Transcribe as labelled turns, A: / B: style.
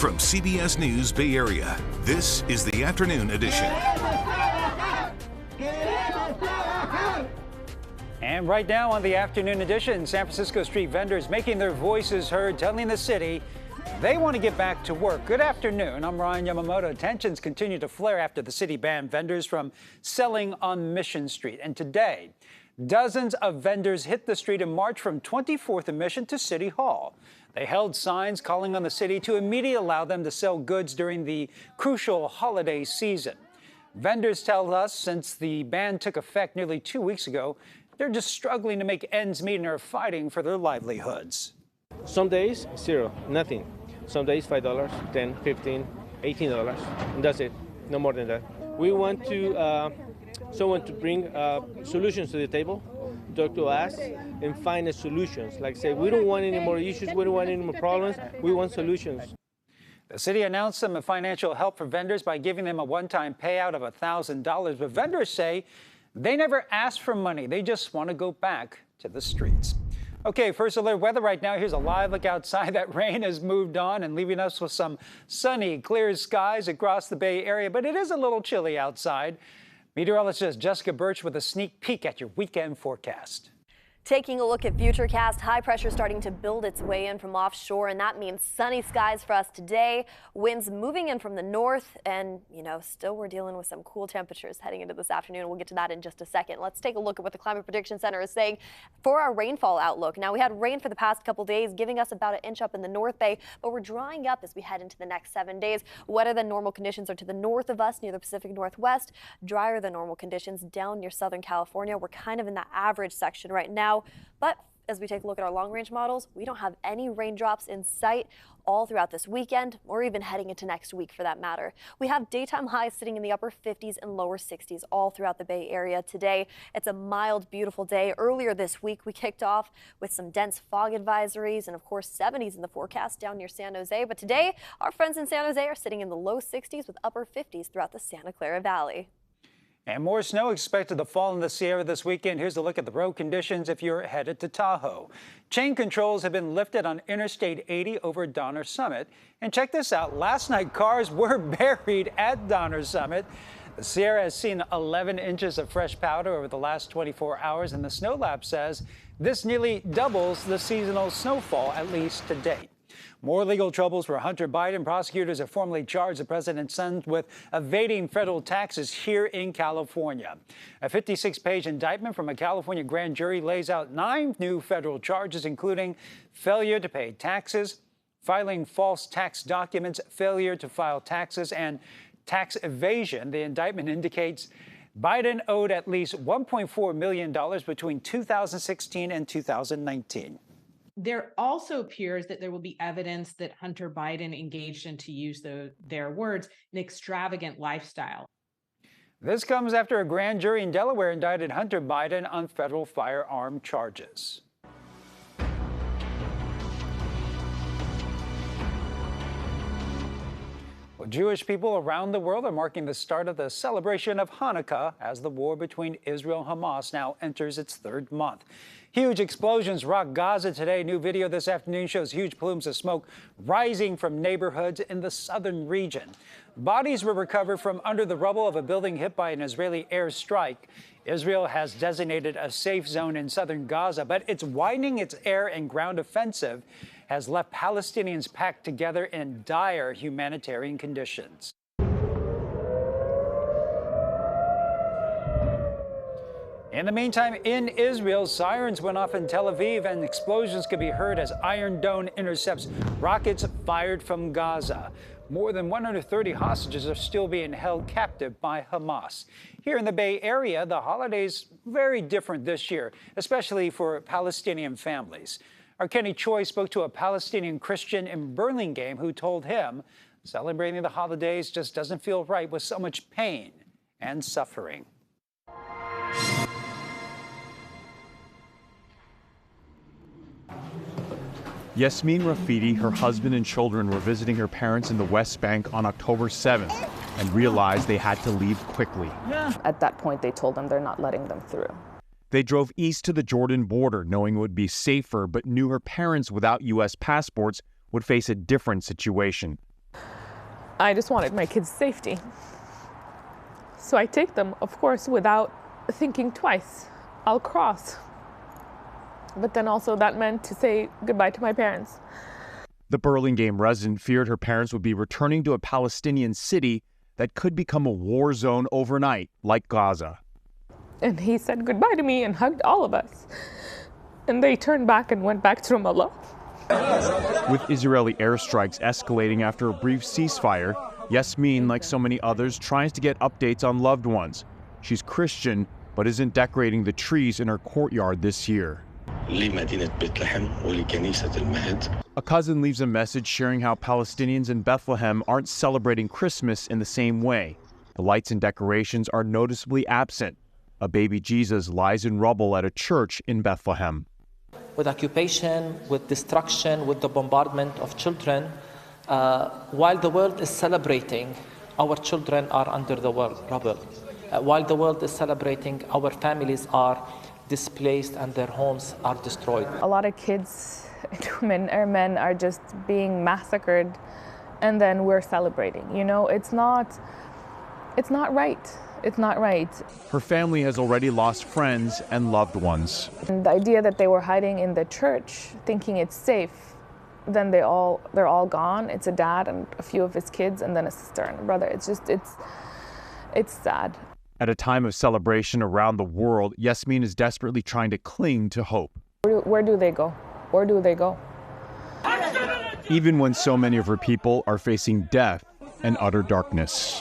A: From CBS News Bay Area, this is the Afternoon Edition.
B: And right now on the Afternoon Edition, San Francisco street vendors making their voices heard, telling the city they want to get back to work. Good afternoon. I'm Ryan Yamamoto. Tensions continue to flare after the city banned vendors from selling on Mission Street. And today, dozens of vendors hit the street in march from 24th and Mission to City Hall. They held signs calling on the city to immediately allow them to sell goods during the crucial holiday season. Vendors tell us since the ban took effect nearly 2 weeks ago, they're just struggling to make ends meet and are fighting for their livelihoods.
C: Some days, zero, nothing. Some days, $5, $10, $15, $18, and that's it, no more than that. We want to someone to bring solutions to the table, talk to us, and find solutions. Like say, we don't want any more issues, we don't want any more problems, we want solutions.
B: The city announced some financial help for vendors by giving them a one-time payout of $1,000, but vendors say they never asked for money. They just want to go back to the streets. Okay, first alert weather right now. Here's a live look outside. That rain has moved on and leaving us with some sunny, clear skies across the Bay Area, but it is a little chilly outside. Meteorologist Jessica Birch with a sneak peek at your weekend forecast.
D: Taking a look at Futurecast, high pressure starting to build its way in from offshore, and that means sunny skies for us today. Winds moving in from the north, and, still we're dealing with some cool temperatures heading into this afternoon. We'll get to that in just a second. Let's take a look at what the Climate Prediction Center is saying for our rainfall outlook. Now, we had rain for the past couple days, giving us about an inch up in the North Bay, but we're drying up as we head into the next 7 days. Wetter than normal conditions are to the north of us near the Pacific Northwest, drier than normal conditions down near Southern California. We're kind of in that average section right now. But as we take a look at our long-range models, we don't have any raindrops in sight all throughout this weekend, or even heading into next week for that matter. We have daytime highs sitting in the upper 50s and lower 60s all throughout the Bay Area today. It's a mild, beautiful day. Earlier this week, we kicked off with some dense fog advisories and, of course, 70s in the forecast down near San Jose. But today, our friends in San Jose are sitting in the low 60s with upper 50s throughout the Santa Clara Valley.
B: And more snow expected to fall in the Sierra this weekend. Here's a look at the road conditions if you're headed to Tahoe. Chain controls have been lifted on Interstate 80 over Donner Summit. And check this out. Last night, cars were buried at Donner Summit. The Sierra has seen 11 inches of fresh powder over the last 24 hours, and the Snow Lab says this nearly doubles the seasonal snowfall, at least to date. More legal troubles for Hunter Biden. Prosecutors have formally charged the president's son with evading federal taxes here in California. A 56-page indictment from a California grand jury lays out 9 new federal charges, including failure to pay taxes, filing false tax documents, failure to file taxes, and tax evasion. The indictment indicates Biden owed at least $1.4 million between 2016 and 2019.
E: There also appears that there will be evidence that Hunter Biden engaged in, to use their words, an extravagant lifestyle.
B: This comes after a grand jury in Delaware indicted Hunter Biden on federal firearm charges. Well, Jewish people around the world are marking the start of the celebration of Hanukkah as the war between Israel and Hamas now enters its 3rd month. Huge explosions rock Gaza today. New video this afternoon shows huge plumes of smoke rising from neighborhoods in the southern region. Bodies were recovered from under the rubble of a building hit by an Israeli airstrike. Israel has designated a safe zone in southern Gaza, but it's widening its air and ground offensive has left Palestinians packed together in dire humanitarian conditions. In the meantime, in Israel, sirens went off in Tel Aviv and explosions could be heard as Iron Dome intercepts rockets fired from Gaza. More than 130 hostages are still being held captive by Hamas. Here in the Bay Area, the holiday's very different this year, especially for Palestinian families. Our Kenny Choi spoke to a Palestinian Christian in Burlingame who told him celebrating the holidays just doesn't feel right with so much pain and suffering.
F: Yasmin Rafidi, her husband and children were visiting her parents in the West Bank on October 7th and realized they had to leave quickly.
G: At that point, they told them they're not letting them through.
F: They drove east to the Jordan border, knowing it would be safer, but knew her parents without U.S. passports would face a different situation.
G: I just wanted my kids' safety. So I take them, of course, without thinking twice. I'll cross. But then also that meant to say goodbye to my parents.
F: The Burlingame resident feared her parents would be returning to a Palestinian city that could become a war zone overnight, like Gaza.
G: And he said goodbye to me and hugged all of us. And they turned back and went back to Ramallah.
F: With Israeli airstrikes escalating after a brief ceasefire, Yasmin, like so many others, tries to get updates on loved ones. She's Christian, but isn't decorating the trees in her courtyard this year. A cousin leaves a message sharing how Palestinians in Bethlehem aren't celebrating Christmas in the same way. The lights and decorations are noticeably absent. A baby Jesus lies in rubble at a church in Bethlehem.
H: With occupation, with destruction, with the bombardment of children, while the world is celebrating, our children are under the rubble. While the world is celebrating, our families are displaced and their homes are destroyed.
G: A lot of kids, women or men, are just being massacred, and then we're celebrating. You know, it's not right. It's not right.
F: Her family has already lost friends and loved ones.
G: And the idea that they were hiding in the church, thinking it's safe, then they're all gone. It's a dad and a few of his kids, and then a sister and a brother. It's sad.
F: At a time of celebration around the world, Yasmin is desperately trying to cling to hope.
G: Where do they go? Where do they go?
F: Even when so many of her people are facing death and utter darkness.